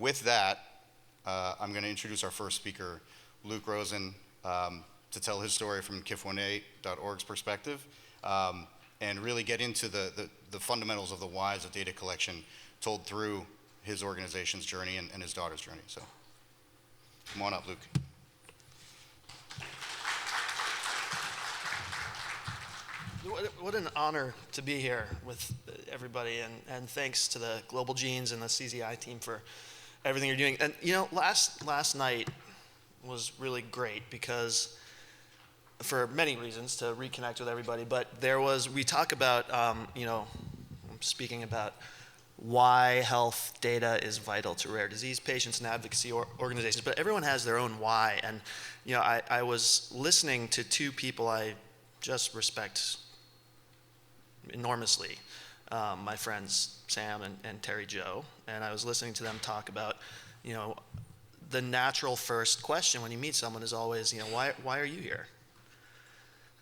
with that, I'm going to introduce our first speaker, Luke Rosen, to tell his story from KIF1A.org's perspective, and really get into the fundamentals of the whys of data collection told through his organization's journey and his daughter's journey. So come on up, Luke. What an honor to be here with everybody, and thanks to the Global Genes and the CZI team for everything you're doing. And you know, last night was really great because, for many reasons, to reconnect with everybody. But we talk about, I'm speaking about why health data is vital to rare disease patients and advocacy organizations. But everyone has their own why. And I was listening to two people I just respect enormously, my friends Sam and Terry Joe, and I was listening to them talk about, the natural first question when you meet someone is always, why are you here?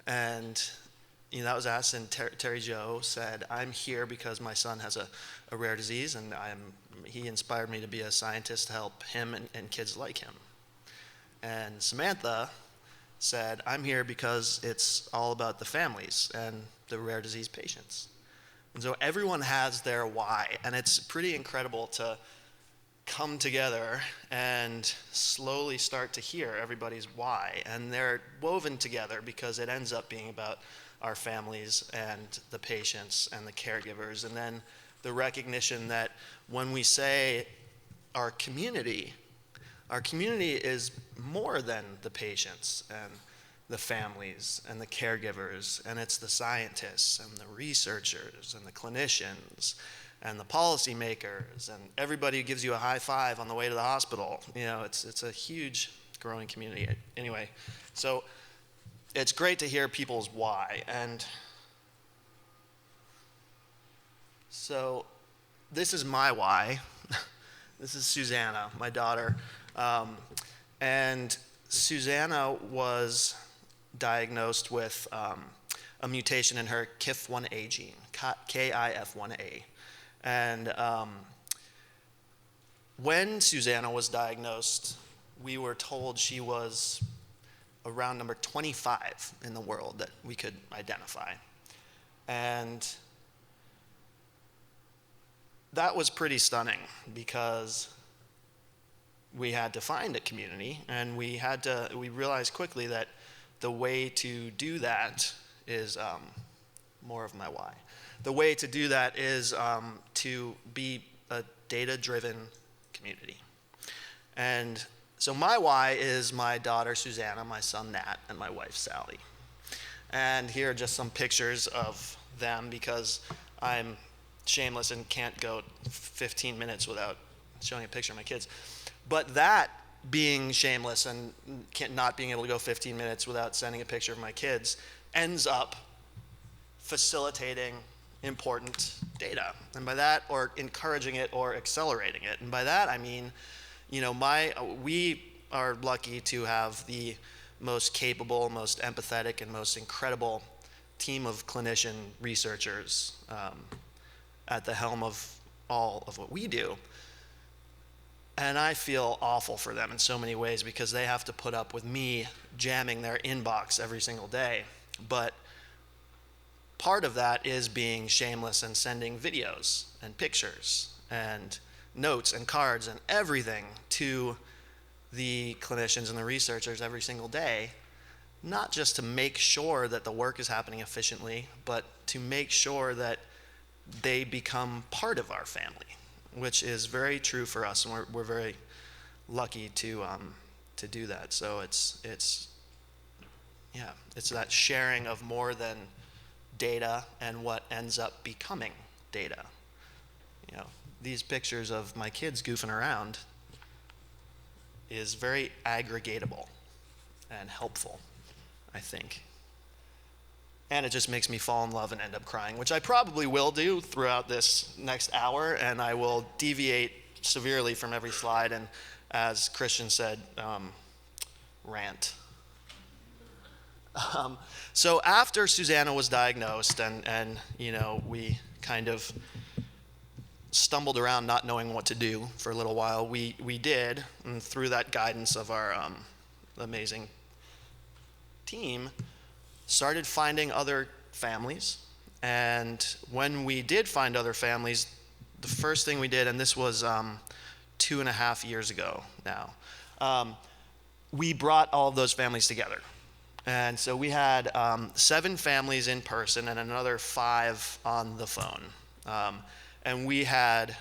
And that was asked, and Terry Joe said, I'm here because my son has a rare disease, and he inspired me to be a scientist to help him and kids like him. And Samantha said, I'm here because it's all about the families and the rare disease patients. And so everyone has their why, and it's pretty incredible to come together and slowly start to hear everybody's why. And they're woven together because it ends up being about our families and the patients and the caregivers. And then the recognition that when we say our community is more than the patients and the families and the caregivers, and it's the scientists and the researchers and the clinicians and the policymakers and everybody who gives you a high five on the way to the hospital. It's a huge growing community. Anyway, so it's great to hear people's why. And so this is my why. This is Susanna, my daughter. And Susanna was diagnosed with a mutation in her KIF1A gene, KIF1A. And when Susanna was diagnosed, we were told she was around number 25 in the world that we could identify. And that was pretty stunning because we had to find a community, and we realized quickly that the way to do that is more of my why. The way to do that is to be a data-driven community. And so my why is my daughter Susanna, my son Nat, and my wife Sally. And here are just some pictures of them because I'm shameless and can't go 15 minutes without showing a picture of my kids. But that being shameless and not being able to go 15 minutes without sending a picture of my kids ends up facilitating important data. And by that, or encouraging it or accelerating it. And by that, I mean, we are lucky to have the most capable, most empathetic, and most incredible team of clinician researchers at the helm of all of what we do. And I feel awful for them in so many ways because they have to put up with me jamming their inbox every single day. But part of that is being shameless and sending videos and pictures and notes and cards and everything to the clinicians and the researchers every single day, not just to make sure that the work is happening efficiently, but to make sure that they become part of our family, which is very true for us, and we're very lucky to do that. So it's that sharing of more than data and what ends up becoming data. These pictures of my kids goofing around is very aggregatable and helpful, I think. And it just makes me fall in love and end up crying, which I probably will do throughout this next hour, and I will deviate severely from every slide and, as Christian said, rant. So after Susanna was diagnosed and we kind of stumbled around not knowing what to do for a little while, we did, and through that guidance of our amazing team, started finding other families. And when we did find other families, the first thing we did, and this was 2.5 years ago now, we brought all of those families together. And so we had 7 families in person and another 5 on the phone. And we had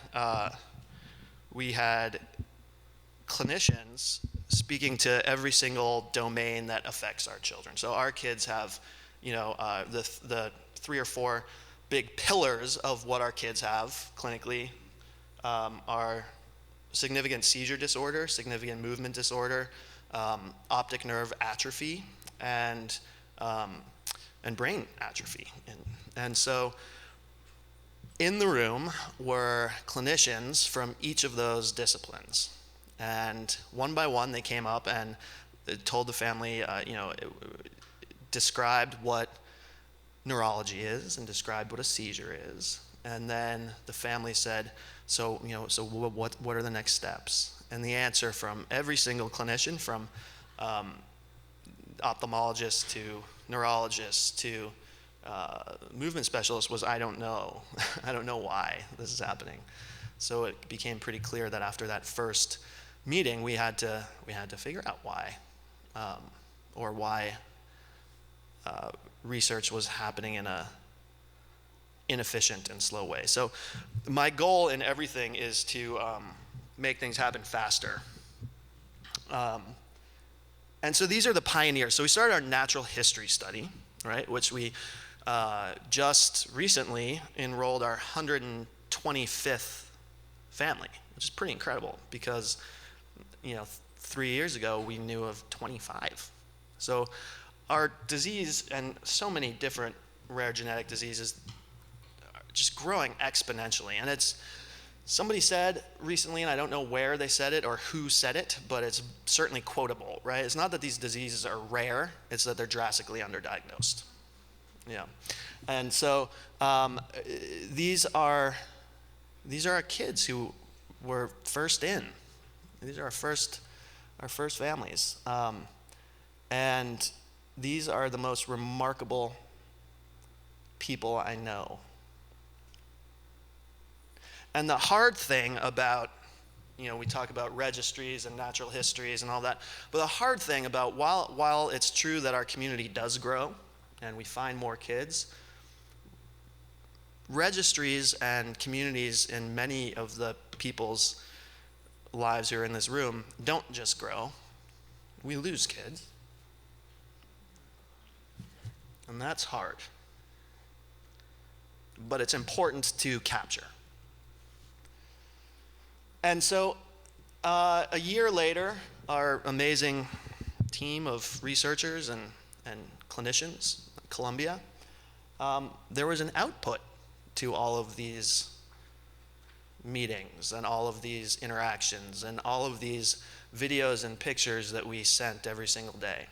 clinicians speaking to every single domain that affects our children. So our kids have, the 3 or 4 big pillars of what our kids have clinically are significant seizure disorder, significant movement disorder, optic nerve atrophy, and brain atrophy. And so in the room were clinicians from each of those disciplines. And one by one, they came up and told the family, described what neurology is and described what a seizure is. And then the family said, so what are the next steps? And the answer from every single clinician, from ophthalmologist to neurologist to movement specialist, was, I don't know. I don't know why this is happening. So it became pretty clear that after that first meeting, we had to figure out why, or why research was happening in a inefficient and slow way. So my goal in everything is to make things happen faster. And so these are the pioneers. So we started our natural history study, right, which we just recently enrolled our 125th family, which is pretty incredible because, 3 years ago we knew of 25. So our disease and so many different rare genetic diseases are just growing exponentially. And somebody said recently, and I don't know where they said it or who said it, but it's certainly quotable, right? It's not that these diseases are rare, it's that they're drastically underdiagnosed. Yeah. And so these are our kids who were first in. These are our first families. And these are the most remarkable people I know. And the hard thing about, we talk about registries and natural histories and all that, but the hard thing about, while it's true that our community does grow and we find more kids, registries and communities in many of the people's lives who are in this room don't just grow. We lose kids. And that's hard. But it's important to capture. And so a year later, our amazing team of researchers and clinicians at Columbia, there was an output to all of these meetings and all of these interactions and all of these videos and pictures that we sent every single day.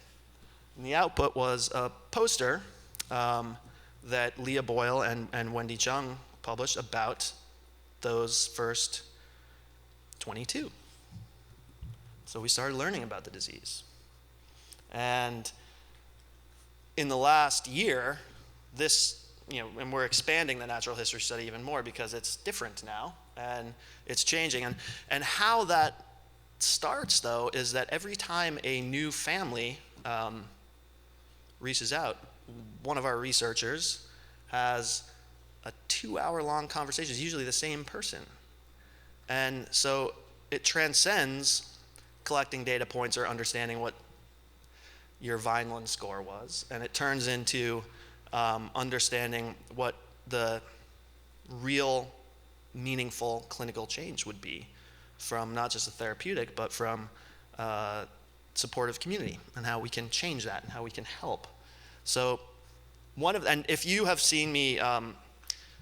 And the output was a poster that Leah Boyle and Wendy Chung published about those first 22. So we started learning about the disease. And in the last year, and we're expanding the natural history study even more because it's different now and it's changing. And how that starts, though, is that every time a new family reaches out, one of our researchers has a 2-hour-long conversation. It's usually the same person. And so it transcends collecting data points or understanding what your Vineland score was, and it turns into understanding what the real meaningful clinical change would be from not just a therapeutic, but from supportive community and how we can change that and how we can help. So and if you have seen me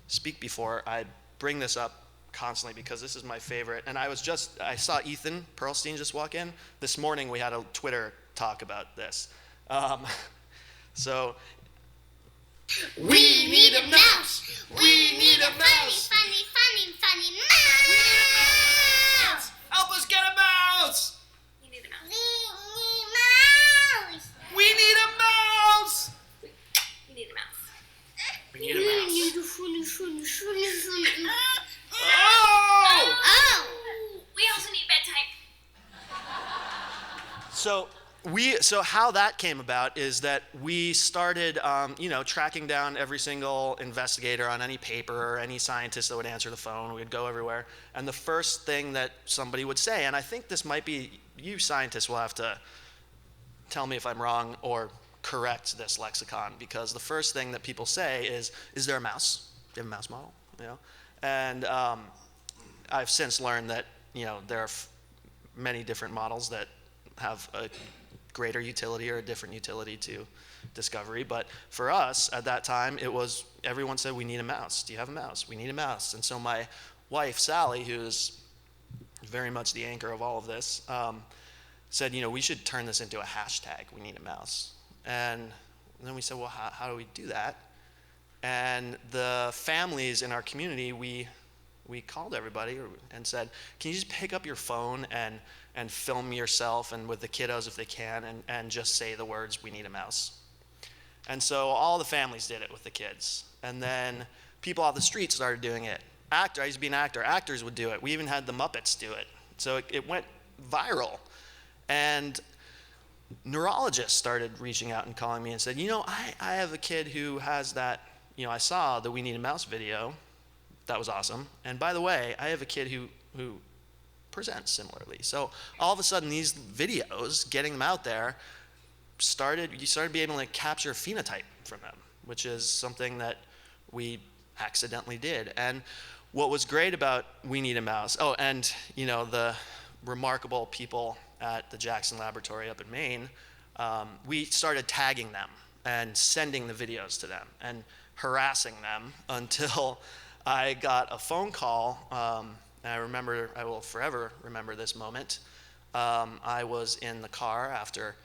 speak before, I bring this up constantly because this is my favorite. And I saw Ethan Perlstein just walk in. This morning we had a Twitter talk about this. So we need a mouse. We need a mouse. Funny, funny, funny, I need a mouse! Help us get a mouse! We need a mouse! We need a mouse! We need a mouse. We need a mouse. Oh! Oh! We also need bedtime. So how that came about is that we started, tracking down every single investigator on any paper or any scientist that would answer the phone. We'd go everywhere. And the first thing that somebody would say, and I think this might be, you scientists will have to tell me if I'm wrong or correct this lexicon, because the first thing that people say is there a mouse? Do you have a mouse model? And I've since learned that, there are many different models that have a greater utility or a different utility to discovery. But for us at that time, it was everyone said, we need a mouse. Do you have a mouse? We need a mouse. And so my wife, Sally, who's very much the anchor of all of this, said, we should turn this into a hashtag, we need a mouse. And then we said, well, how do we do that? And the families in our community, we called everybody and said, can you just pick up your phone and film yourself and with the kiddos if they can and just say the words, we need a mouse. And so all the families did it with the kids. And then people off the street started doing it. I used to be an actor. Actors would do it. We even had the Muppets do it. So it went viral. And neurologists started reaching out and calling me and said, I have a kid who has that, I saw the We Need a Mouse video. That was awesome. And by the way, I have a kid who presents similarly. So all of a sudden, these videos, getting them out there, you started being able to capture phenotype from them, which is something that we accidentally did. And what was great about We Need a Mouse, and the remarkable people at the Jackson Laboratory up in Maine, we started tagging them and sending the videos to them and harassing them until I got a phone call, and I will forever remember this moment. I was in the car after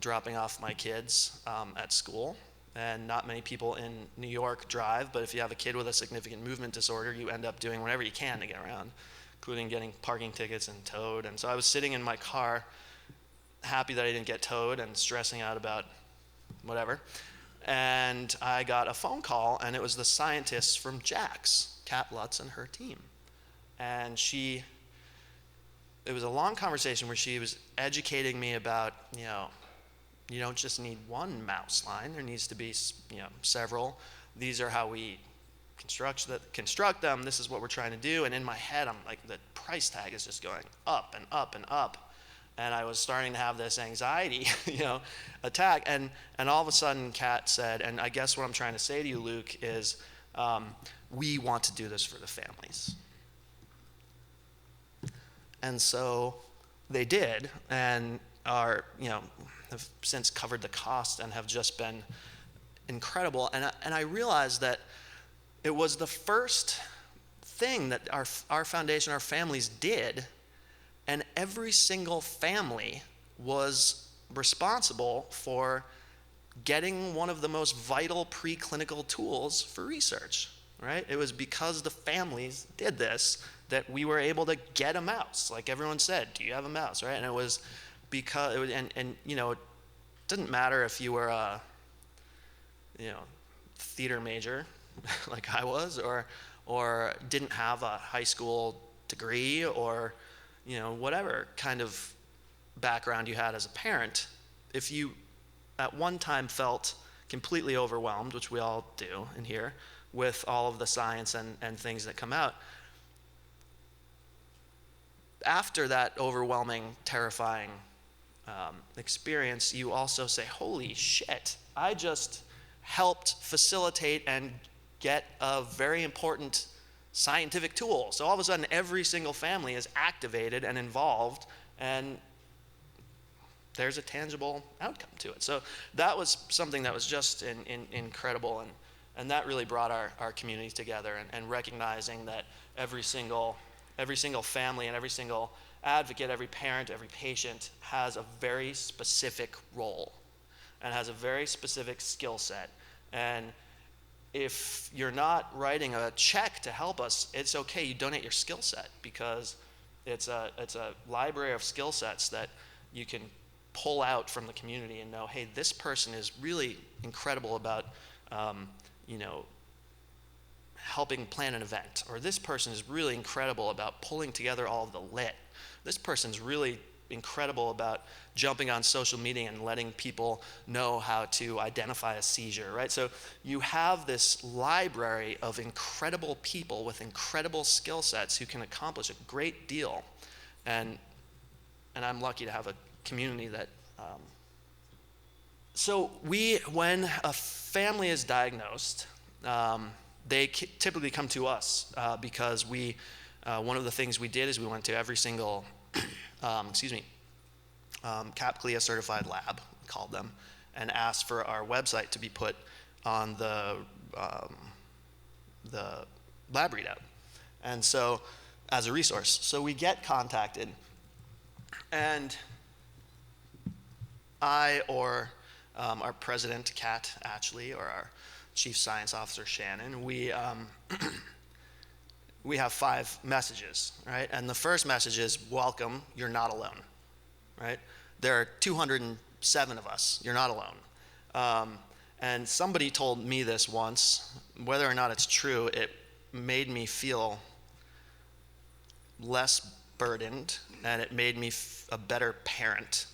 dropping off my kids at school, and not many people in New York drive, but if you have a kid with a significant movement disorder, you end up doing whatever you can to get around, including getting parking tickets and towed. And so I was sitting in my car, happy that I didn't get towed and stressing out about whatever. And I got a phone call, and it was the scientists from JAX, Kat Lutz and her team. And it was a long conversation where she was educating me about, you don't just need one mouse line. There needs to be, several. These are how we construct them. This is what we're trying to do. And in my head, I'm like, the price tag is just going up and up and up. And I was starting to have this anxiety, attack. And all of a sudden, Kat said, and I guess what I'm trying to say to you, Luke, is we want to do this for the families. And so they did, and have since covered the cost and have just been incredible. And I realized that it was the first thing that our foundation, our families did, and every single family was responsible for getting one of the most vital preclinical tools for research, right? It was because the families did this that we were able to get a mouse. Like everyone said, do you have a mouse, right? And it was because, it didn't matter if you were a, theater major like I was, or didn't have a high school degree, or, whatever kind of background you had as a parent. If you at one time felt completely overwhelmed, which we all do in here, with all of the science and things that come out, after that overwhelming, terrifying experience, you also say, holy shit, I just helped facilitate and get a very important scientific tool. So all of a sudden, every single family is activated and involved, and there's a tangible outcome to it. So that was something that was just incredible, and that really brought our community together, and recognizing that every single family and every single advocate, every parent, every patient has a very specific role and has a very specific skill set. And if you're not writing a check to help us, it's okay. You donate your skill set, because it's a library of skill sets that you can pull out from the community and know, hey, this person is really incredible about, helping plan an event, or this person is really incredible about pulling together all of the lit. This person's really incredible about jumping on social media and letting people know how to identify a seizure, right? So you have this library of incredible people with incredible skill sets who can accomplish a great deal. And I'm lucky to have a community that, so when a family is diagnosed, they typically come to us because one of the things we did is we went to every single, CAP-CLIA certified lab, we called them, and asked for our website to be put on the lab readout. And so, as a resource. So we get contacted, and I or our president, Kat Atchley, or our chief science officer, Shannon, we have 5 messages, right? And the first message is, welcome, you're not alone, right? There are 207 of us, you're not alone. And somebody told me this once, whether or not it's true, it made me feel less burdened, and it made me a better parent,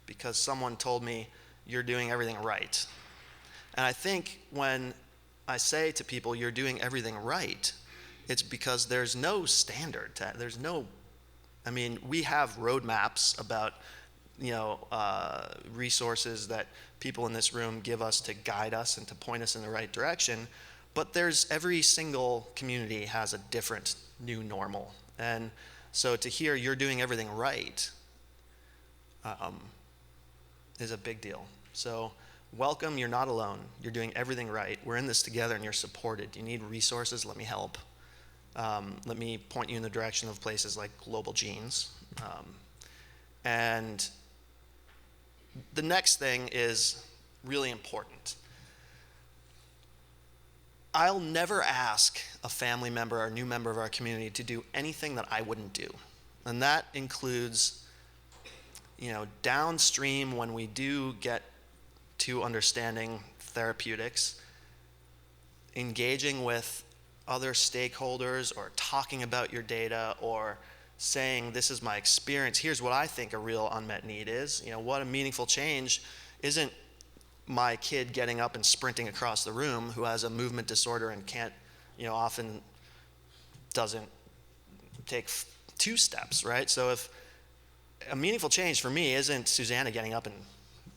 because someone told me, you're doing everything right. And I think when I say to people, you're doing everything right, it's because there's no standard. We have roadmaps about, resources that people in this room give us to guide us and to point us in the right direction, but every single community has a different new normal. And so to hear you're doing everything right is a big deal. So welcome, you're not alone. You're doing everything right. We're in this together and you're supported. You need resources, let me help. Let me point you in the direction of places like Global Genes. And the next thing is really important. I'll never ask a family member or a new member of our community to do anything that I wouldn't do. And that includes, downstream, when we do get to understanding therapeutics, engaging with other stakeholders, or talking about your data, or saying, this is my experience, here's what I think a real unmet need is. What a meaningful change isn't my kid getting up and sprinting across the room who has a movement disorder and can't, often doesn't take 2 steps, right? So if a meaningful change for me isn't Susanna getting up and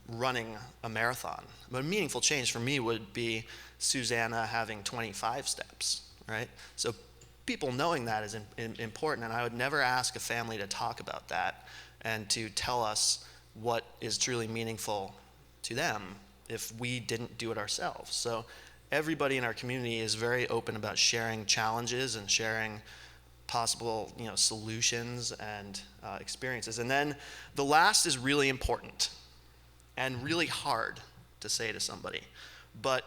running a marathon, but a meaningful change for me would be Susanna having 25 steps, right? So people knowing that is important, and I would never ask a family to talk about that and to tell us what is truly meaningful to them if we didn't do it ourselves. So everybody in our community is very open about sharing challenges and sharing possible solutions and experiences. And then the last is really important and really hard to say to somebody, but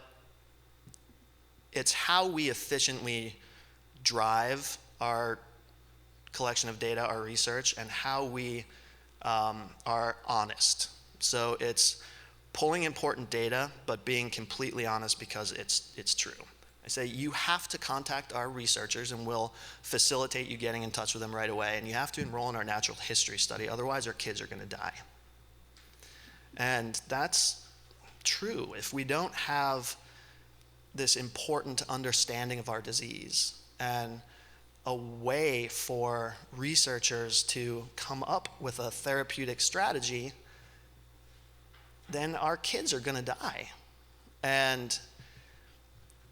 it's how we efficiently drive our collection of data, our research, and how we are honest. So it's pulling important data, but being completely honest because it's true. I say you have to contact our researchers and we'll facilitate you getting in touch with them right away, and you have to enroll in our natural history study, otherwise our kids are going to die. And that's true. If we don't have this important understanding of our disease and a way for researchers to come up with a therapeutic strategy, then our kids are going to die. And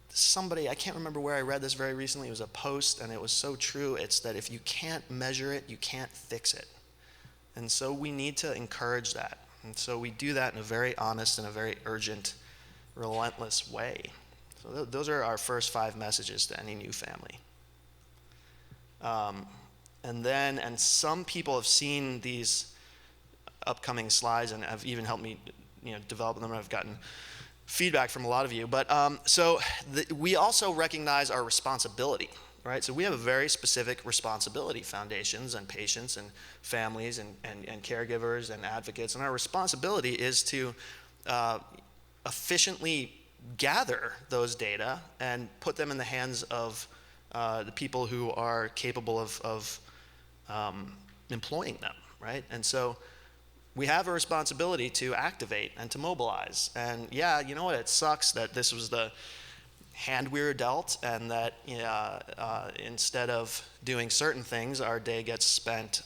somebody, I can't remember where I read this very recently, it was a post, and it was so true. It's that if you can't measure it, you can't fix it. And so we need to encourage that. And so we do that in a very honest and a very urgent, relentless way. So those are our first 5 messages to any new family. And some people have seen these upcoming slides and have even helped me develop them. I've gotten feedback from a lot of you. But we also recognize our responsibility, right? So we have a very specific responsibility, foundations and patients and families and caregivers and advocates. And our responsibility is to efficiently gather those data and put them in the hands of the people who are capable of employing them, right? And so we have a responsibility to activate and to mobilize. And yeah, you know what? It sucks that this was the hand we were dealt, and that instead of doing certain things, our day gets spent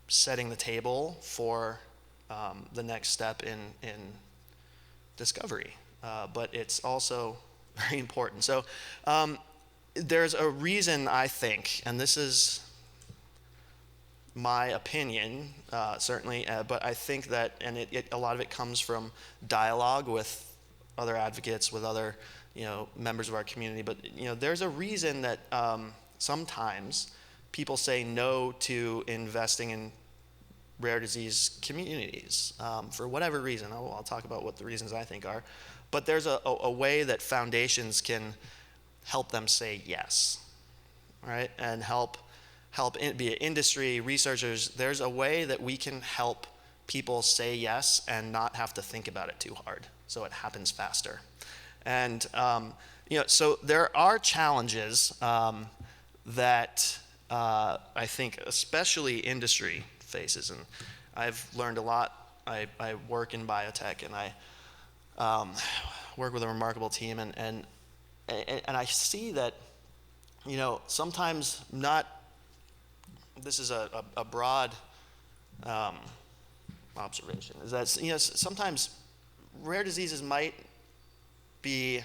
setting the table for the next step in discovery. But it's also very important. So there's a reason, I think, and this is my opinion, certainly, but I think that, and a lot of it comes from dialogue with other advocates, with other, members of our community. But there's a reason that sometimes people say no to investing in rare disease communities for whatever reason. I'll talk about what the reasons I think are. But there's a way that foundations can help them say yes, right? And be it industry, researchers. There's a way that we can help people say yes and not have to think about it too hard, so it happens faster. And so there are challenges that I think especially industry faces, and I've learned a lot. I work in biotech, and I work with a remarkable team, and I see that sometimes not. This is a broad observation, is that sometimes rare diseases might be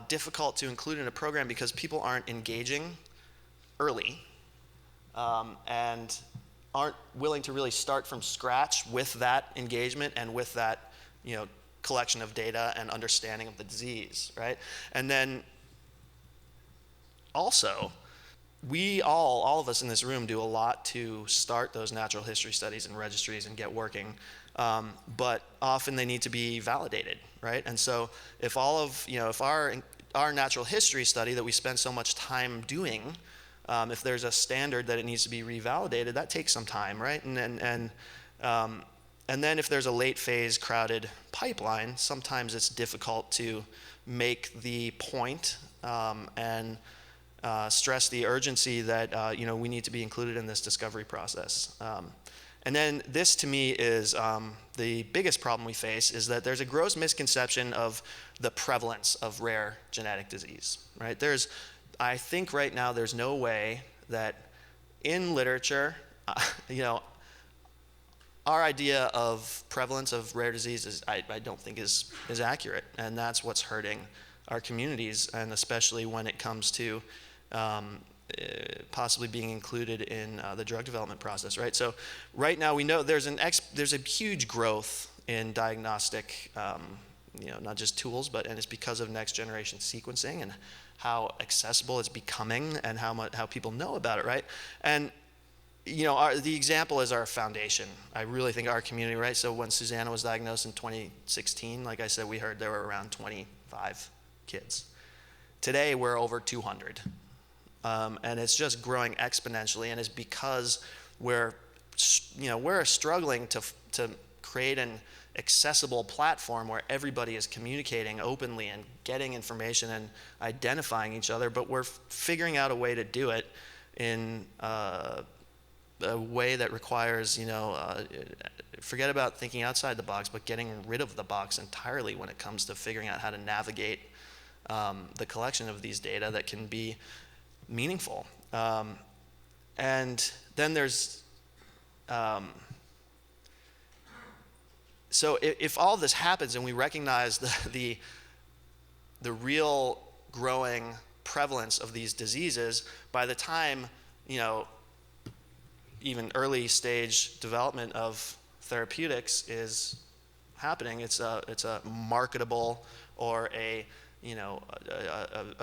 difficult to include in a program because people aren't engaging early and aren't willing to really start from scratch with that engagement and with that collection of data and understanding of the disease, right? And then also, we all of us in this room do a lot to start those natural history studies and registries and get working, but often they need to be validated, right? And so if if our natural history study that we spend so much time doing, if there's a standard that it needs to be revalidated, that takes some time, right? And then if there's a late phase crowded pipeline, sometimes it's difficult to make the point and stress the urgency that we need to be included in this discovery process. And then this, to me, is the biggest problem we face, is that there's a gross misconception of the prevalence of rare genetic disease, right? I think right now there's no way that in literature, our idea of prevalence of rare diseases, I don't think is accurate, and that's what's hurting our communities, and especially when it comes to possibly being included in the drug development process, right? So right now we know there's a huge growth in diagnostic, not just tools, and it's because of next generation sequencing and how accessible it's becoming and how people know about it, right? And the example is our foundation. I really think our community, right? So when Susanna was diagnosed in 2016, like I said, we heard there were around 25 kids. Today we're over 200. And it's just growing exponentially, and it's because we're struggling to create an accessible platform where everybody is communicating openly and getting information and identifying each other, but we're figuring out a way to do it in a way that requires, forget about thinking outside the box, but getting rid of the box entirely when it comes to figuring out how to navigate the collection of these data that can be meaningful. And then there's, so if all this happens and we recognize the real growing prevalence of these diseases, by the time, even early stage development of therapeutics is happening, it's a marketable or a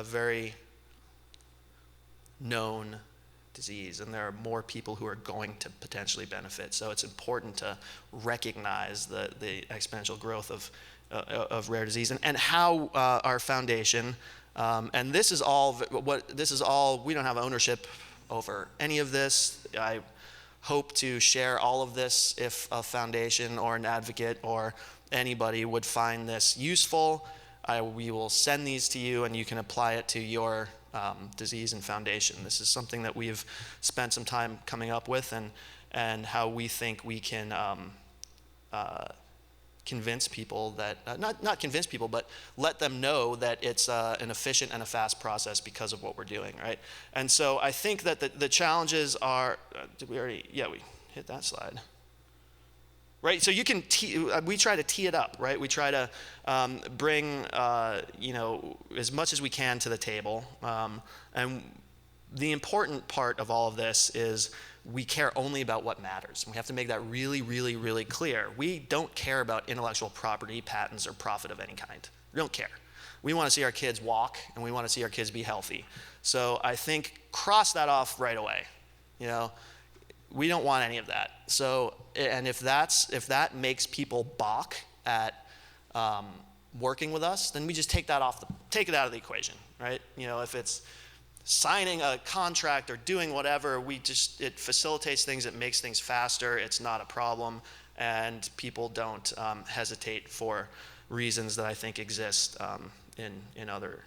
very known disease, and there are more people who are going to potentially benefit. So it's important to recognize the exponential growth of rare disease, and how our foundation, and this is all, we don't have ownership over any of this. I hope to share all of this if a foundation or an advocate or anybody would find this useful. We will send these to you, and you can apply it to your disease and foundation. This is something that we've spent some time coming up with, and how we think we can convince people that, not convince people, but let them know that it's an efficient and a fast process because of what we're doing, right? And so I think that the challenges are, did we already, yeah, we hit that slide. Right, so you can, we try to tee it up, right? We try to bring, as much as we can to the table. And the important part of all of this is we care only about what matters. And we have to make that really, really, really clear. We don't care about intellectual property, patents, or profit of any kind. We don't care. We want to see our kids walk, and we want to see our kids be healthy. So I think cross that off right away. We don't want any of that. So, and if that makes people balk at working with us, then we just take it out of the equation, right? If it's signing a contract or doing whatever, it facilitates things, it makes things faster, it's not a problem, and people don't hesitate for reasons that I think exist in other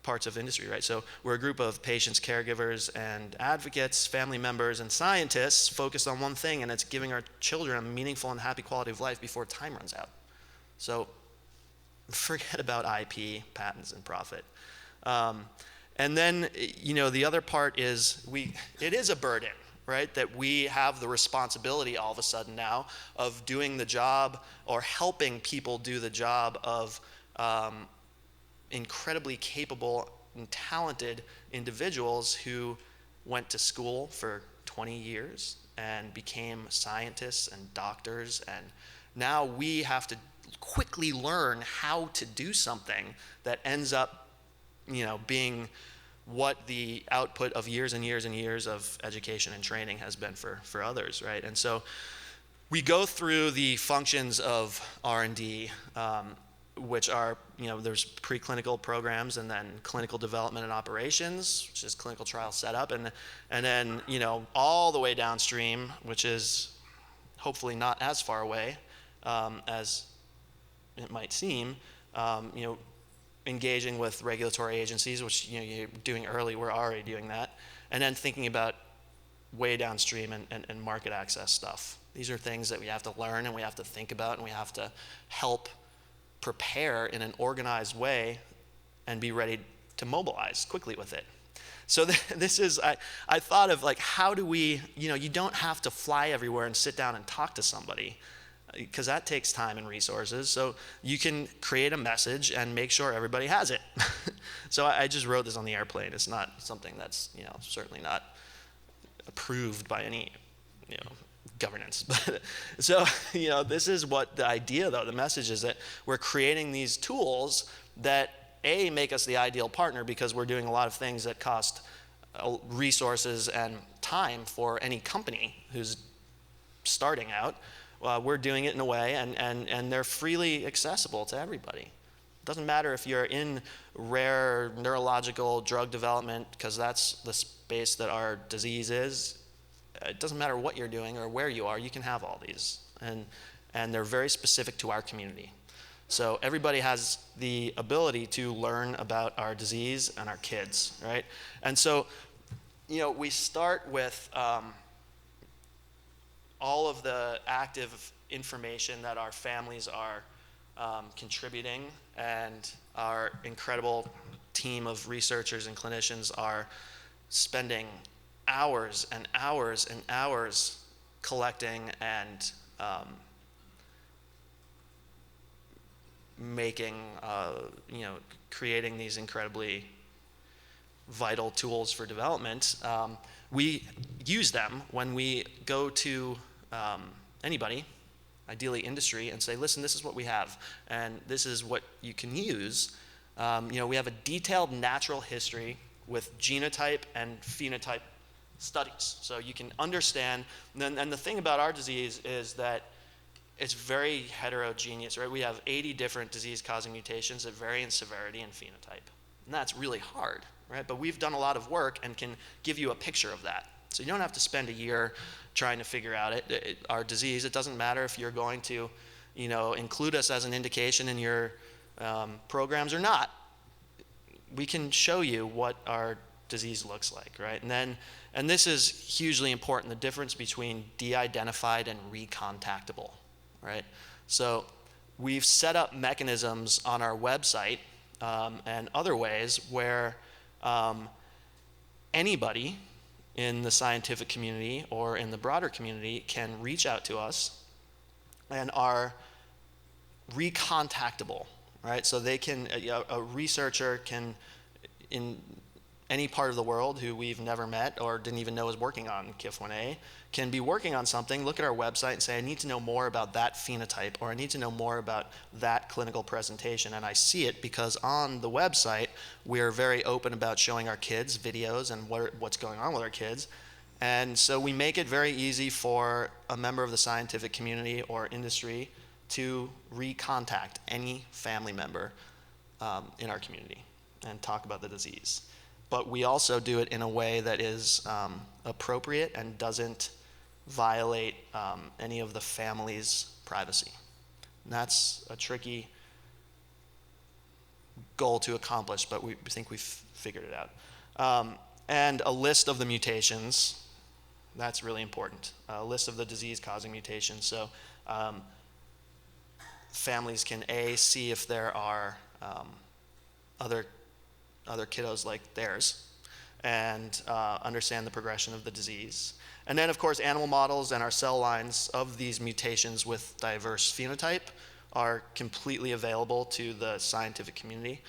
parts of industry, right? So we're a group of patients, caregivers, and advocates, family members, and scientists focused on one thing, and it's giving our children a meaningful and happy quality of life before time runs out. So forget about IP, patents, and profit. And then, the other part is it is a burden, right? That we have the responsibility all of a sudden now of doing the job or helping people do the job of incredibly capable and talented individuals who went to school for 20 years and became scientists and doctors, and now we have to quickly learn how to do something that ends up being what the output of years and years and years of education and training has been for others, right? And so we go through the functions of R&D, which are, there's preclinical programs, and then clinical development and operations, which is clinical trial setup, and then, all the way downstream, which is hopefully not as far away as it might seem, engaging with regulatory agencies, which, you're doing early, we're already doing that, and then thinking about way downstream and market access stuff. These are things that we have to learn, and we have to think about, and we have to help prepare in an organized way and be ready to mobilize quickly with it. So this is, I thought of how do we, you don't have to fly everywhere and sit down and talk to somebody, because that takes time and resources. So you can create a message and make sure everybody has it. So I just wrote this on the airplane. It's not something that's, certainly not approved by any, governance. But so, this is what the idea, though, the message is that we're creating these tools that make us the ideal partner, because we're doing a lot of things that cost resources and time for any company who's starting out. We're doing it in a way, and they're freely accessible to everybody. It doesn't matter if you're in rare neurological drug development, because that's the space that our disease is. It doesn't matter what you're doing or where you are, you can have all these. And they're very specific to our community. So everybody has the ability to learn about our disease and our kids, right? And so, we start with all of the active information that our families are contributing, and our incredible team of researchers and clinicians are spending hours and hours and hours collecting and making, creating these incredibly vital tools for development. We use them when we go to anybody, ideally industry, and say, listen, this is what we have, and this is what you can use. We have a detailed natural history with genotype and phenotype studies. So you can understand, and the thing about our disease is that it's very heterogeneous, right? We have 80 different disease-causing mutations that vary in severity and phenotype. And that's really hard, right? But we've done a lot of work and can give you a picture of that. So you don't have to spend a year trying to figure out our disease. It doesn't matter if you're going to, include us as an indication in your programs or not. We can show you what our disease looks like, right? And this is hugely important, the difference between de-identified and recontactable, right? So we've set up mechanisms on our website and other ways where anybody in the scientific community or in the broader community can reach out to us and are recontactable, right? So they can, a researcher can, in any part of the world who we've never met or didn't even know is working on KIF1A, can be working on something, look at our website and say, I need to know more about that phenotype, or I need to know more about that clinical presentation. And I see it because on the website, we're very open about showing our kids videos and what's going on with our kids. And so we make it very easy for a member of the scientific community or industry to recontact any family member in our community and talk about the disease. But we also do it in a way that is appropriate and doesn't violate any of the family's privacy. And that's a tricky goal to accomplish, but we think we've figured it out. And a list of the mutations, that's really important. A list of the disease-causing mutations. So families can see if there are other kiddos like theirs, and understand the progression of the disease. And then, of course, animal models and our cell lines of these mutations with diverse phenotype are completely available to the scientific community.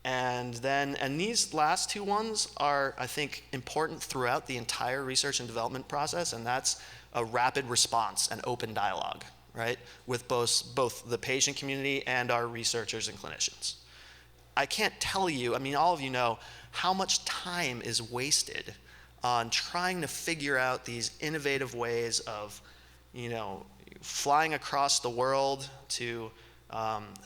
And these last two ones are, I think, important throughout the entire research and development process, and that's a rapid response and open dialogue, right, with both the patient community and our researchers and clinicians. I can't tell you, all of you know how much time is wasted on trying to figure out these innovative ways of, flying across the world to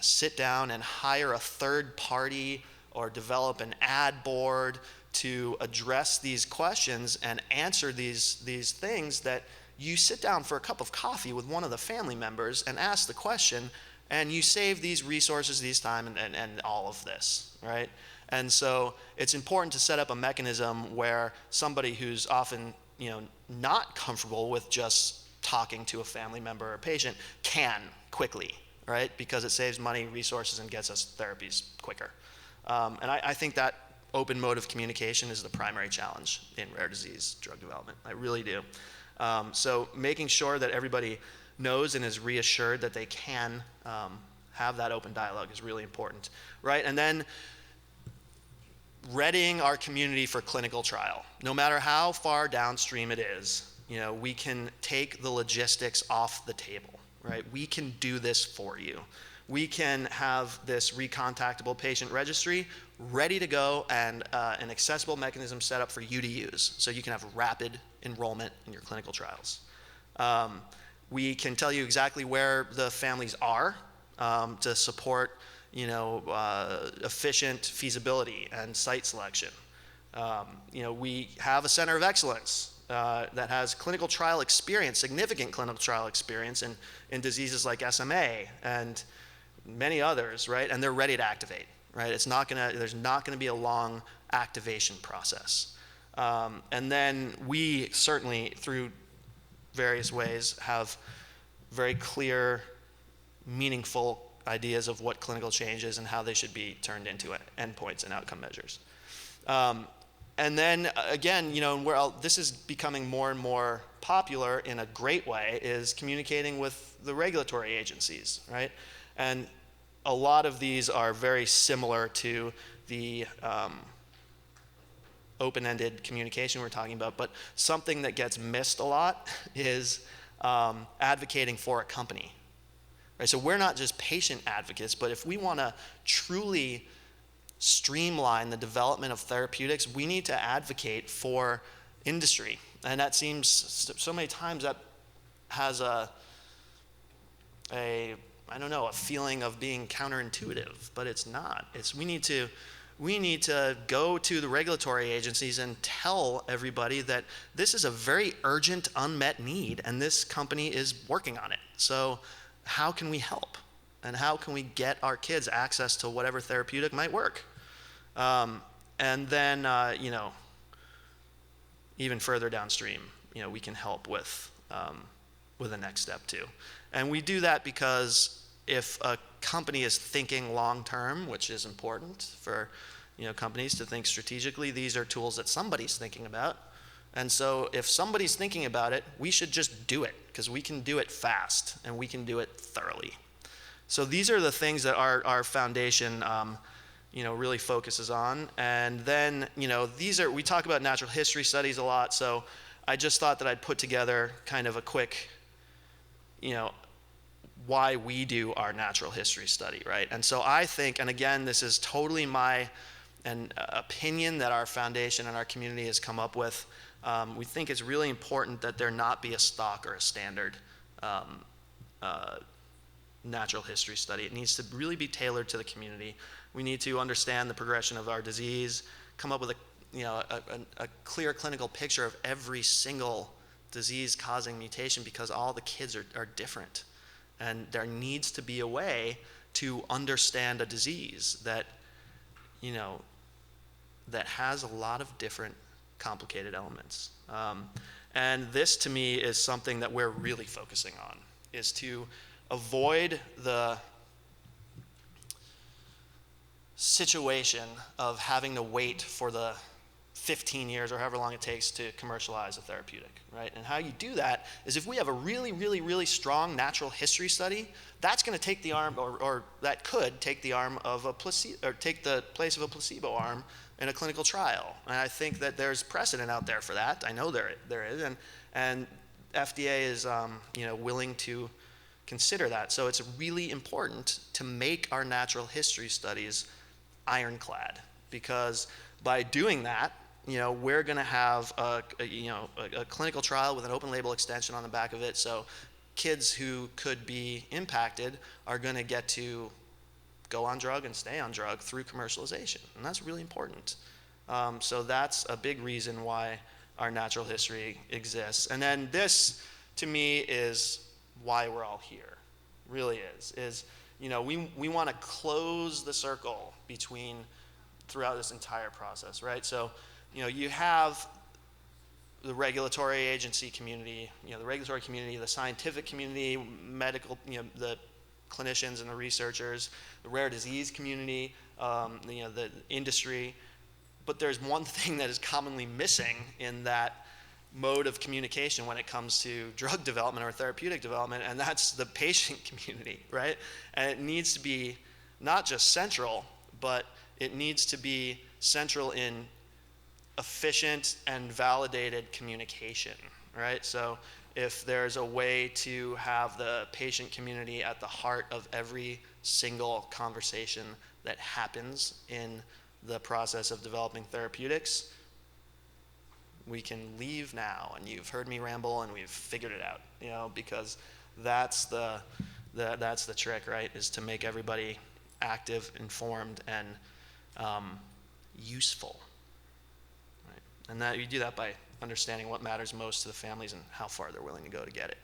sit down and hire a third party or develop an ad board to address these questions and answer these things that you sit down for a cup of coffee with one of the family members and ask the question, and you save these resources, these time, and all of this, right? And so it's important to set up a mechanism where somebody who's often, not comfortable with just talking to a family member or patient can quickly, right? Because it saves money, resources, and gets us therapies quicker. And I think that open mode of communication is the primary challenge in rare disease drug development. I really do. So making sure that everybody knows and is reassured that they can have that open dialogue is really important, right? And then readying our community for clinical trial. No matter how far downstream it is, we can take the logistics off the table, right? We can do this for you. We can have this recontactable patient registry ready to go and an accessible mechanism set up for you to use, so you can have rapid enrollment in your clinical trials. We can tell you exactly where the families are to support, efficient feasibility and site selection. We have a center of excellence that has clinical trial experience, significant clinical trial experience in diseases like SMA and many others, right? And they're ready to activate, right? There's not gonna be a long activation process. And then we certainly, through various ways, have very clear, meaningful ideas of what clinical change is and how they should be turned into endpoints and outcome measures. And then again, this is becoming more and more popular in a great way, is communicating with the regulatory agencies, right? And a lot of these are very similar to the open-ended communication we're talking about, but something that gets missed a lot is advocating for a company. Right? So we're not just patient advocates, but if we want to truly streamline the development of therapeutics, we need to advocate for industry. And that seems, so many times that has a feeling of being counterintuitive, but it's not. We need to go to the regulatory agencies and tell everybody that this is a very urgent, unmet need, and this company is working on it. So how can we help? And how can we get our kids access to whatever therapeutic might work? And then, even further downstream, we can help with the next step too. And we do that because if a company is thinking long-term, which is important for companies to think strategically, these are tools that somebody's thinking about. And so if somebody's thinking about it, we should just do it, because we can do it fast and we can do it thoroughly. So these are the things that our foundation really focuses on. And then we talk about natural history studies a lot, so I just thought that I'd put together kind of a quick why we do our natural history study, right? And so I think, and again, this is totally my opinion that our foundation and our community has come up with. We think it's really important that there not be a stock or a standard natural history study. It needs to really be tailored to the community. We need to understand the progression of our disease, come up with a clear clinical picture of every single disease-causing mutation, because all the kids are different. And there needs to be a way to understand a disease that has a lot of different complicated elements. And this, to me, is something that we're really focusing on, is to avoid the situation of having to wait for the 15 years or however long it takes to commercialize a therapeutic, right? And how you do that is if we have a really, really, really strong natural history study, that's going to take the arm, or that could take the arm of a placebo, or take the place of a placebo arm in a clinical trial. And I think that there's precedent out there for that. I know there is, and FDA is willing to consider that. So it's really important to make our natural history studies ironclad, because by doing that, we're going to have a clinical trial with an open label extension on the back of it. So kids who could be impacted are going to get to go on drug and stay on drug through commercialization. And that's really important. So that's a big reason why our natural history exists. And then this, to me, is why we're all here. Really is we want to close the circle throughout this entire process, right? So you have the regulatory agency community, the regulatory community, the scientific community, medical, the clinicians and the researchers, the rare disease community, the industry. But there's one thing that is commonly missing in that mode of communication when it comes to drug development or therapeutic development, and that's the patient community, right? And it needs to be not just central, but it needs to be central in efficient and validated communication, right? So if there's a way to have the patient community at the heart of every single conversation that happens in the process of developing therapeutics, we can leave now, and you've heard me ramble, and we've figured it out, because that's the trick, right? Is to make everybody active, informed, and useful, right? And that you do that by understanding what matters most to the families and how far they're willing to go to get it.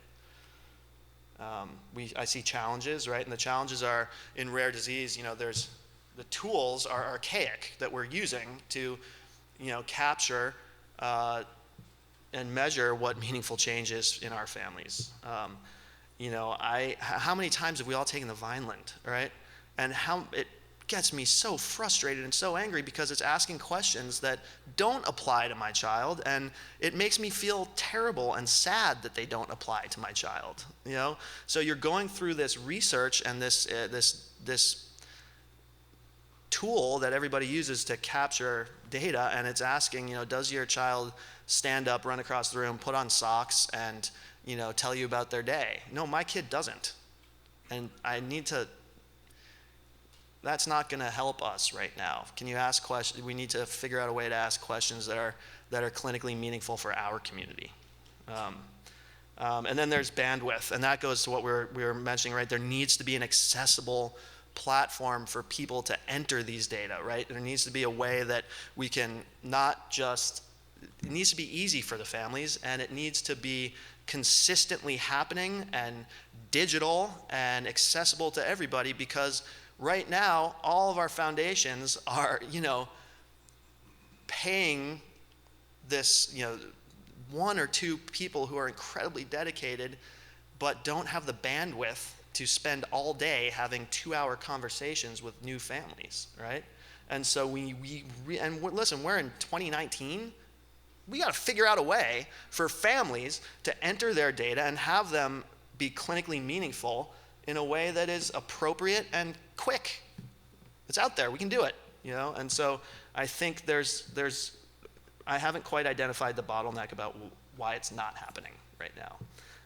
I see challenges, right? And the challenges are in rare disease. There's the tools are archaic that we're using to, capture and measure what meaningful change is in our families. How many times have we all taken the Vineland, right? And how it gets me so frustrated and so angry because it's asking questions that don't apply to my child, and it makes me feel terrible and sad that they don't apply to my child. So you're going through this research and this tool that everybody uses to capture data, and it's asking, does your child stand up, run across the room, put on socks, and tell you about their day? No, my kid doesn't, and I need to that's not going to help us right now. Can you ask questions? We need to figure out a way to ask questions that are clinically meaningful for our community. And then there's bandwidth, and that goes to what we were mentioning, right? There needs to be an accessible platform for people to enter these data, right? There needs to be a way that we can not just, it needs to be easy for the families, and it needs to be consistently happening and digital and accessible to everybody, because right now all of our foundations are, paying this, one or two people who are incredibly dedicated but don't have the bandwidth to spend all day having 2-hour conversations with new families, right? And so listen, we're in 2019. We got to figure out a way for families to enter their data and have them be clinically meaningful in a way that is appropriate and quick. It's out there. We can do it, And so I think I haven't quite identified the bottleneck about why it's not happening right now.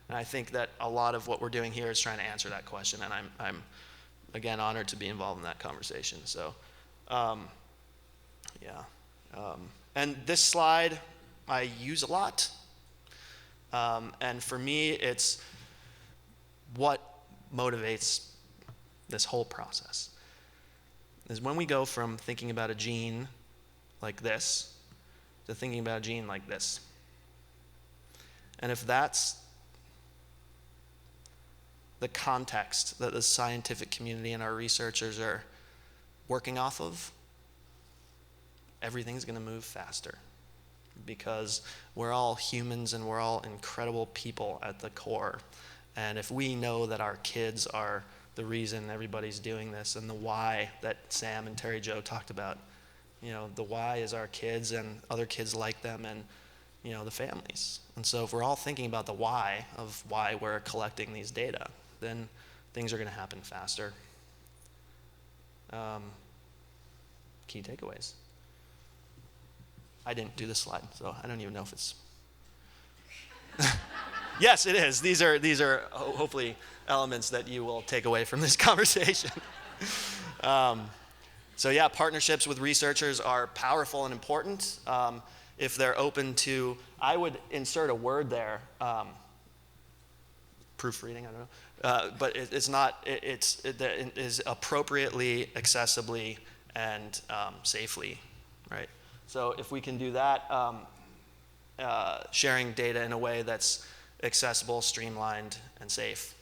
And I think that a lot of what we're doing here is trying to answer that question, and I'm again, honored to be involved in that conversation. So, and this slide I use a lot, and for me, it's what motivates this whole process. Is when we go from thinking about a gene like this to thinking about a gene like this. And if that's the context that the scientific community and our researchers are working off of, everything's going to move faster, because we're all humans and we're all incredible people at the core. And if we know that our kids are the reason everybody's doing this, and the why that Sam and Terry Jo talked about, the why is our kids and other kids like them, and the families. And so if we're all thinking about the why of why we're collecting these data, then things are going to happen faster. Key takeaways. I didn't do this slide, so I don't even know if it's... Yes, it is. These are hopefully elements that you will take away from this conversation. So yeah, partnerships with researchers are powerful and important. If they're open to, I would insert a word there, proofreading, I don't know, but it is appropriately, accessibly, and safely, right? So if we can do that, sharing data in a way that's accessible, streamlined, and safe,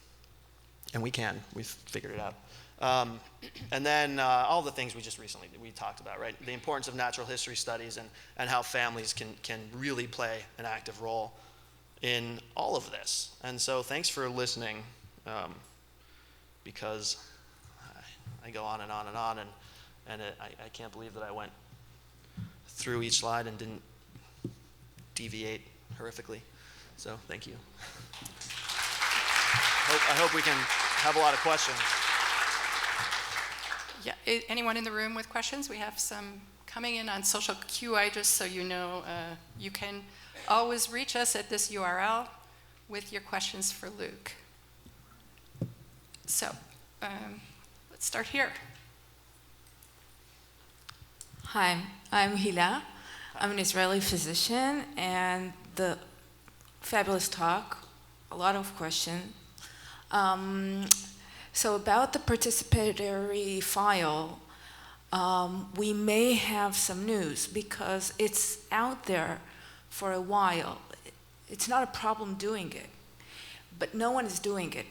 and we've figured it out. And then all the things we talked about, right? The importance of natural history studies and how families can really play an active role in all of this. And so thanks for listening, because I go on and on and on, and I can't believe that I went through each slide and didn't deviate horrifically. So thank you. I hope we can have a lot of questions. Yeah, anyone in the room with questions? We have some coming in on social QI, just so you know. You can always reach us at this URL with your questions for Luke. So let's start here. Hi, I'm Hila. I'm an Israeli physician, and the fabulous talk, a lot of questions. So about the participatory file, we may have some news because it's out there for a while. It's not a problem doing it, but no one is doing it.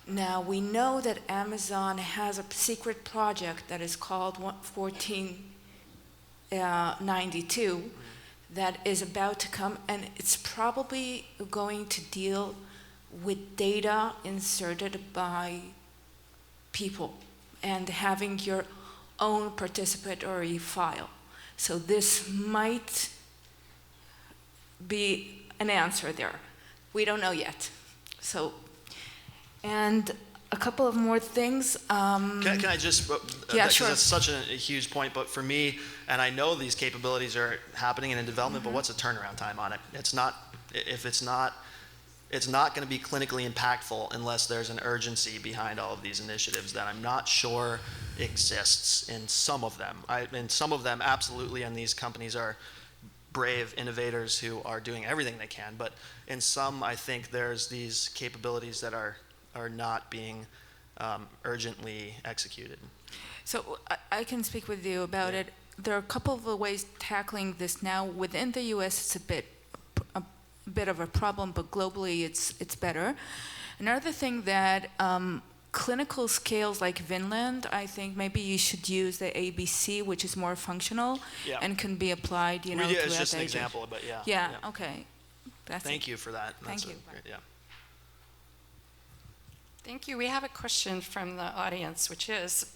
Now, we know that Amazon has a secret project that is called 1492 that is about to come, and it's probably going to deal with data inserted by people and having your own participatory file. So this might be an answer there. We don't know yet. So, and a couple of more things. Can I just, yeah, sure. That's such a huge point, but for me, and I know these capabilities are happening and in development, but what's the turnaround time on it? It's not, if it's not it's not going to be clinically impactful unless there's an urgency behind all of these initiatives that I'm not sure exists in some of them. In some of them, absolutely, and these companies are brave innovators who are doing everything they can. But in some, I think there's these capabilities that are not being urgently executed. So I can speak with you about it. There are a couple of ways tackling this now. Within the U.S., it's a bit of a problem, but globally, it's better. Another thing that clinical scales like Vinland, I think maybe you should use the ABC, which is more functional and can be applied, throughout It's just the an ages. example, but yeah. Yeah. Okay. Thank you for that. Thank you. Yeah. Thank you. We have a question from the audience, which is,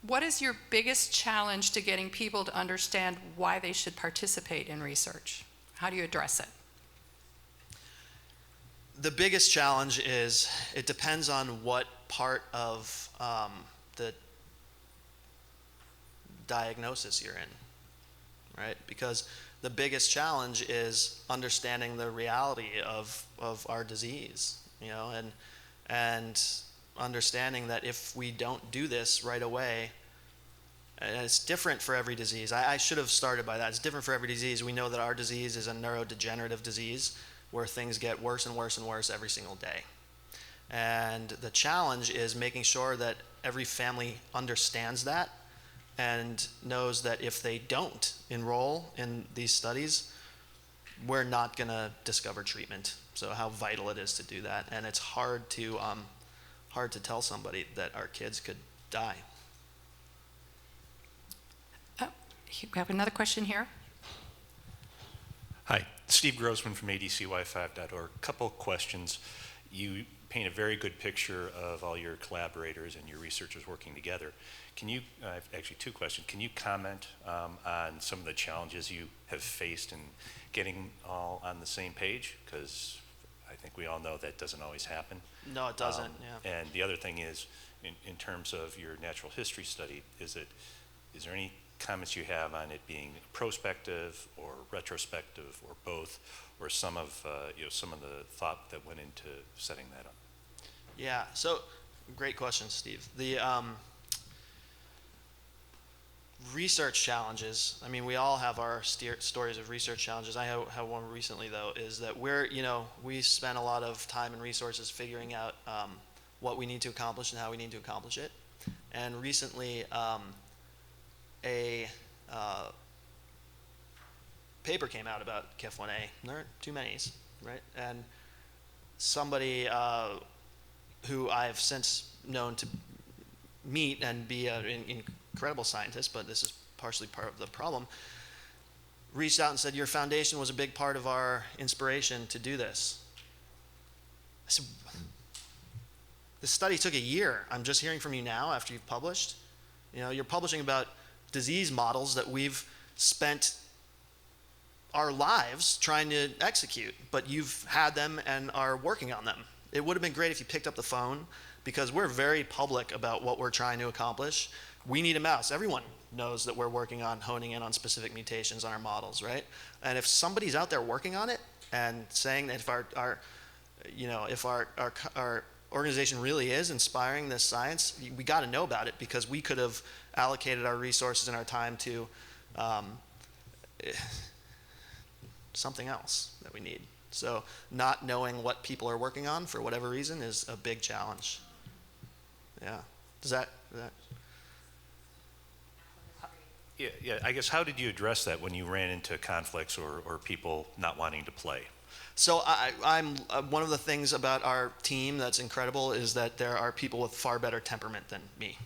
what is your biggest challenge to getting people to understand why they should participate in research? How do you address it? The biggest challenge is it depends on what part of the diagnosis you're in, right? Because the biggest challenge is understanding the reality of our disease, and understanding that if we don't do this right away, and it's different for every disease. I should have started by that. It's different for every disease. We know that our disease is a neurodegenerative disease where things get worse and worse and worse every single day. And the challenge is making sure that every family understands that and knows that if they don't enroll in these studies, we're not going to discover treatment. So how vital it is to do that. And it's hard to tell somebody that our kids could die. We have another question here. Hi, Steve Grossman from adcy5.org. Couple questions. You paint a very good picture of all your collaborators and your researchers working together. Can you, actually two questions, can you comment on some of the challenges you have faced in getting all on the same page? Because I think we all know that doesn't always happen. No, it doesn't, yeah. And the other thing is, in terms of your natural history study, is there any comments you have on it being prospective or retrospective or both, or some of the thought that went into setting that up? Yeah, so great question, Steve. The research challenges, I mean, we all have our stories of research challenges. I have one recently, though, is that we spend a lot of time and resources figuring out what we need to accomplish and how we need to accomplish it. And recently, a paper came out about KIF1A. There aren't too many, right? And somebody who I've since known to meet and be an incredible scientist, but this is partially part of the problem, reached out and said, your foundation was a big part of our inspiration to do this. I said, this study took a year. I'm just hearing from you now after you've published. You're publishing about disease models that we've spent our lives trying to execute, but you've had them and are working on them. It would have been great if you picked up the phone, because we're very public about what we're trying to accomplish. We need a mouse. Everyone knows that we're working on honing in on specific mutations on our models, right? And if somebody's out there working on it and saying that if our organization really is inspiring this science, we got to know about it, because we could have allocated our resources and our time to something else that we need. So not knowing what people are working on for whatever reason is a big challenge. Yeah. Does that Yeah, I guess how did you address that when you ran into conflicts or people not wanting to play? So I'm one of the things about our team that's incredible is that there are people with far better temperament than me.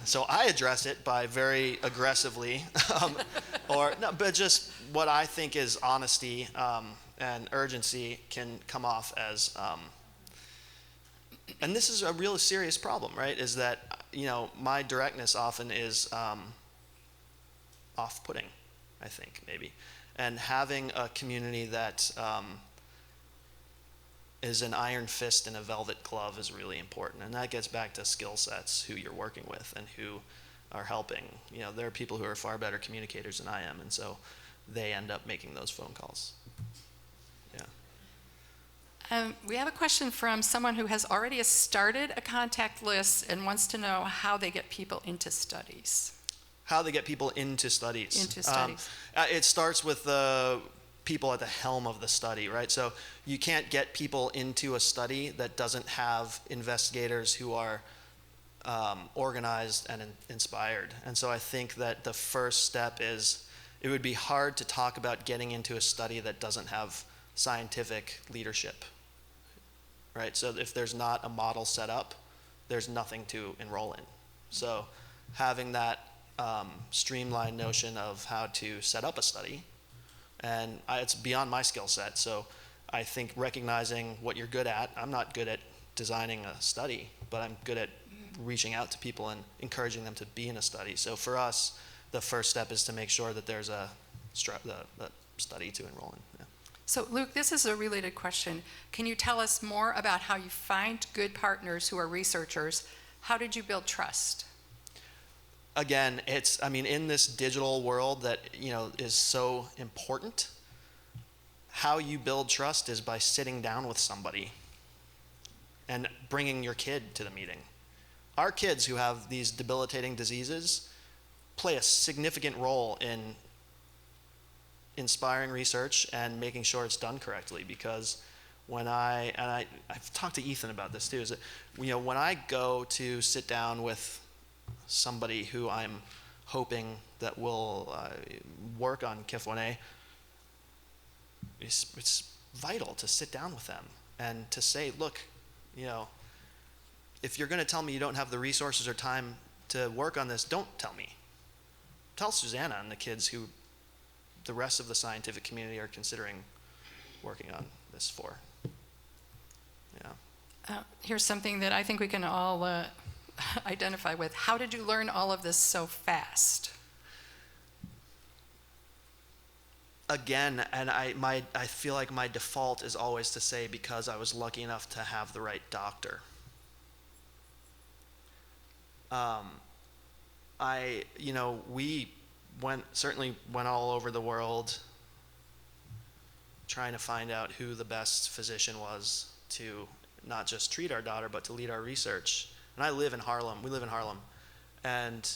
So I address it by very aggressively, but just what I think is honesty and urgency can come off as, and this is a real serious problem, right? Is that my directness often is off-putting, I think maybe, and having a community that is an iron fist and a velvet glove is really important. And that gets back to skill sets, who you're working with and who are helping. There are people who are far better communicators than I am, and so they end up making those phone calls. Yeah. We have a question from someone who has already started a contact list and wants to know how they get people into studies. How they get people into studies. Into studies. It starts with the people at the helm of the study, right? So you can't get people into a study that doesn't have investigators who are organized and inspired. And so I think that the first step is, it would be hard to talk about getting into a study that doesn't have scientific leadership, right? So if there's not a model set up, there's nothing to enroll in. So having that streamlined notion of how to set up a study, and it's beyond my skill set. So I think recognizing what you're good at. I'm not good at designing a study, but I'm good at reaching out to people and encouraging them to be in a study. So for us, the first step is to make sure that there's the study to enroll in. Yeah. So Luke, this is a related question. Can you tell us more about how you find good partners who are researchers? How did you build trust? Again, in this digital world that, is so important, how you build trust is by sitting down with somebody and bringing your kid to the meeting. Our kids who have these debilitating diseases play a significant role in inspiring research and making sure it's done correctly, because I've talked to Ethan about this too, is that, when I go to sit down with somebody who I'm hoping that will work on KIF1A, it's vital to sit down with them and to say, look, if you're going to tell me you don't have the resources or time to work on this, don't tell me. Tell Susanna and the kids who the rest of the scientific community are considering working on this for. Yeah. Here's something that I think we can all identify with. How did you learn all of this so fast? Again, and I feel like my default is always to say, because I was lucky enough to have the right doctor. We certainly went all over the world trying to find out who the best physician was to not just treat our daughter, but to lead our research. And I live in Harlem. We live in Harlem. And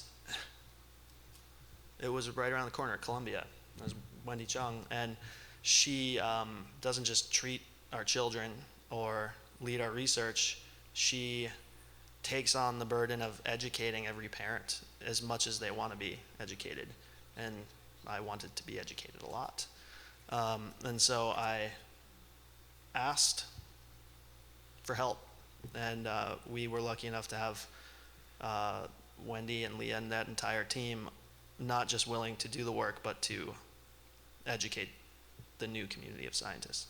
it was right around the corner at Columbia. It was Wendy Chung. And she doesn't just treat our children or lead our research. She takes on the burden of educating every parent as much as they want to be educated. And I wanted to be educated a lot. And so I asked for help. And we were lucky enough to have Wendy and Leah and that entire team not just willing to do the work, but to educate the new community of scientists.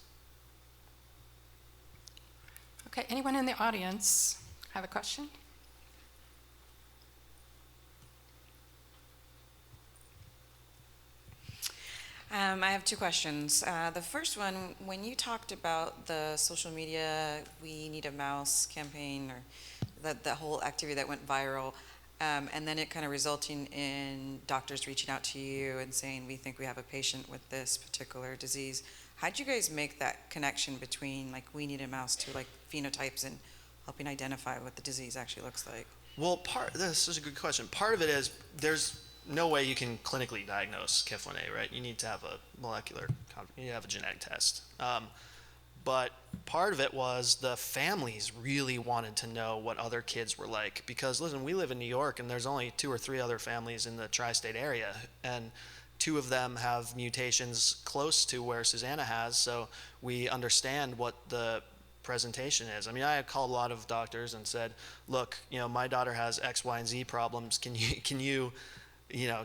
Okay, anyone in the audience have a question? I have two questions. The first one, when you talked about the social media "We Need a Mouse" campaign, or that whole activity that went viral, and then it kind of resulting in doctors reaching out to you and saying, we think we have a patient with this particular disease, how'd you guys make that connection between like "We Need a Mouse" to like phenotypes and helping identify what the disease actually looks like? Well, this is a good question. Part of it is there's no way you can clinically diagnose KIF1A, right? You need to have a you have a genetic test. But part of it was the families really wanted to know what other kids were like, because listen, we live in New York and there's only 2 or 3 other families in the tri-state area, and 2 of them have mutations close to where Susanna has, so we understand what the presentation is. I mean, I called a lot of doctors and said, look, my daughter has X, Y, and Z problems. Can you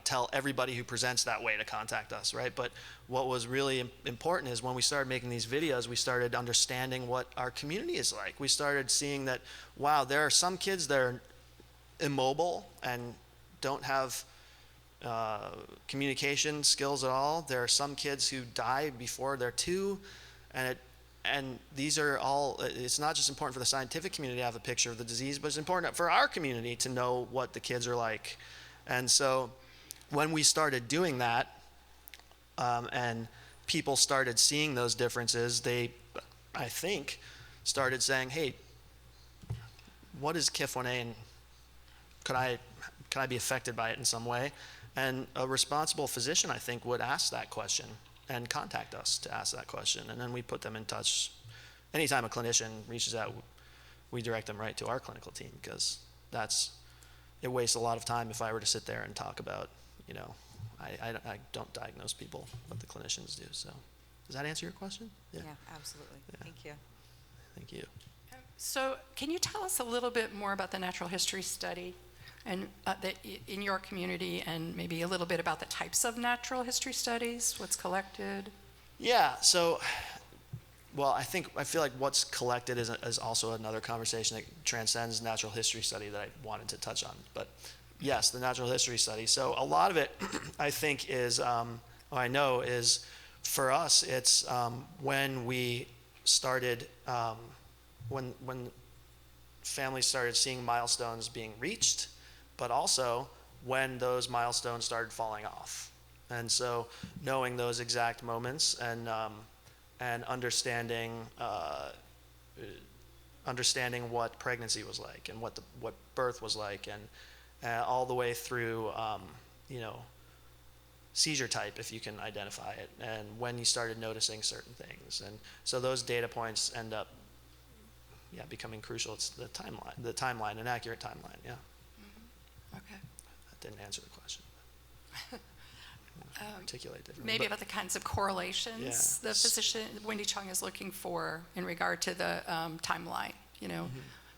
tell everybody who presents that way to contact us, right? But what was really important is when we started making these videos, we started understanding what our community is like. We started seeing that, wow, there are some kids that are immobile and don't have communication skills at all. There are some kids who die before they're 2, and these are all, it's not just important for the scientific community to have a picture of the disease, but it's important for our community to know what the kids are like. And so when we started doing that, and people started seeing those differences, I think, started saying, hey, what is KIF1A and could I be affected by it in some way? And a responsible physician, I think, would ask that question and contact us to ask that question. And then we put them in touch. Anytime a clinician reaches out, we direct them right to our clinical team, because it wastes a lot of time if I were to sit there and talk about, I don't diagnose people, but the clinicians do. So does that answer your question? Yeah, absolutely. Yeah. Thank you. Thank you. So can you tell us a little bit more about the natural history study and in your community, and maybe a little bit about the types of natural history studies, what's collected? Yeah, so, well, I feel like what's collected is also another conversation that transcends natural history study that I wanted to touch on. But yes, the natural history study. So a lot of it, I think, is, I know is, for us, it's when we started, when families started seeing milestones being reached, but also when those milestones started falling off. And so knowing those exact moments and understanding what pregnancy was like and what birth was like, and all the way through seizure type, if you can identify it, and when you started noticing certain things. And so those data points end up becoming crucial. It's the timeline, an accurate timeline. Yeah. Okay. That didn't answer the question. Articulate differently. Maybe but about the kinds of correlations the physician, Wendy Chung, is looking for in regard to the timeline,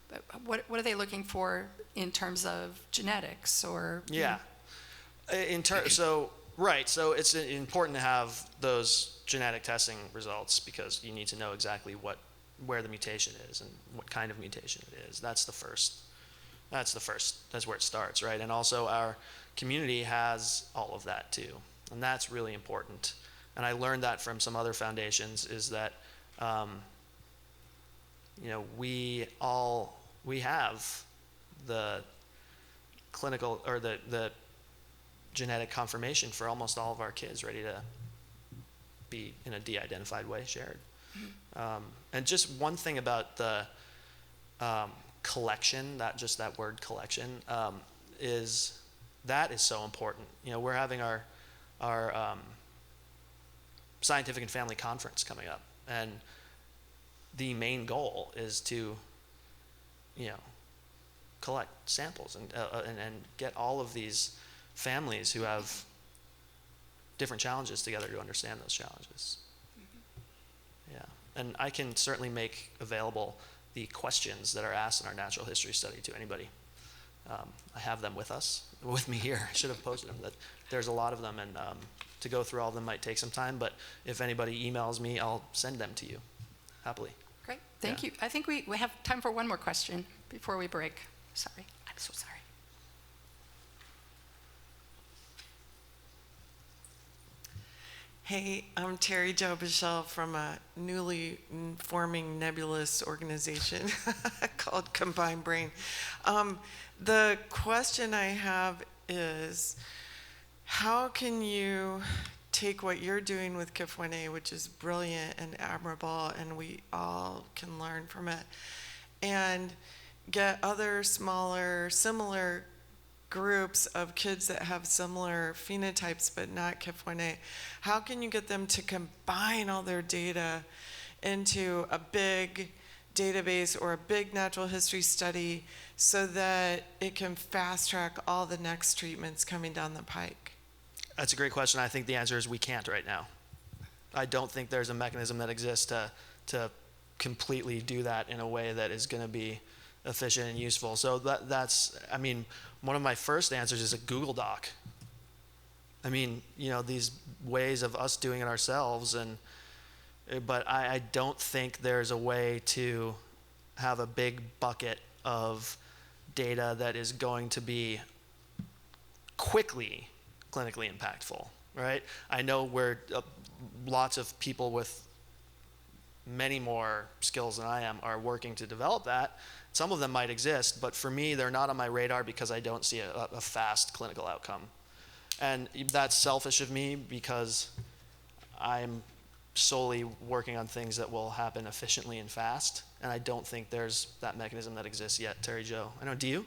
But what are they looking for in terms of genetics or? Yeah. So it's important to have those genetic testing results, because you need to know exactly where the mutation is and what kind of mutation it is. That's where it starts, right? And also our community has all of that too. And that's really important. And I learned that from some other foundations, is that, we have the clinical or the genetic confirmation for almost all of our kids ready to be in a de-identified way shared. And just one thing about the collection, that word collection, is so important. We're having our scientific and family conference coming up, and the main goal is to collect samples and get all of these families who have different challenges together to understand those challenges. Yeah, and I can certainly make available the questions that are asked in our natural history study to anybody. I have them with me here. I should have posted them. There's a lot of them, and to go through all of them might take some time, but if anybody emails me, I'll send them to you, happily. Great, thank you. I think we have time for one more question before we break. Sorry, I'm so sorry. Hey, I'm Terry Jo Bichelle from a newly forming nebulous organization called Combined Brain. The question I have is, how can you take what you're doing with KIF1A, which is brilliant and admirable, and we all can learn from it, and get other smaller, similar groups of kids that have similar phenotypes but not KIF1A, how can you get them to combine all their data into a big database or a big natural history study so that it can fast track all the next treatments coming down the pike? That's a great question. I think the answer is we can't right now. I don't think there's a mechanism that exists to completely do that in a way that is going to be efficient and useful. So that's, one of my first answers is a Google Doc. These ways of us doing it ourselves, but I don't think there's a way to have a big bucket of data that is going to be quickly clinically impactful, right? I know where lots of people with many more skills than I am are working to develop that. Some of them might exist, but for me, they're not on my radar because I don't see a fast clinical outcome. And that's selfish of me, because I'm solely working on things that will happen efficiently and fast. And I don't think there's that mechanism that exists yet, Terry Jo. I know, do you?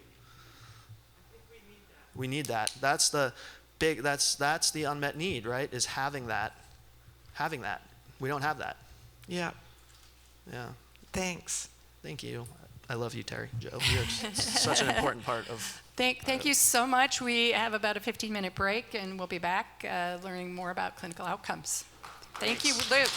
We need that. That's the unmet need, right? Is having that. We don't have that. Yeah, Yeah. thanks. Thank you. I love you, Terry Jo. You're such an important part of. Thank you so much. We have about a 15-minute break, and we'll be back learning more about clinical outcomes. Thank you, Luke.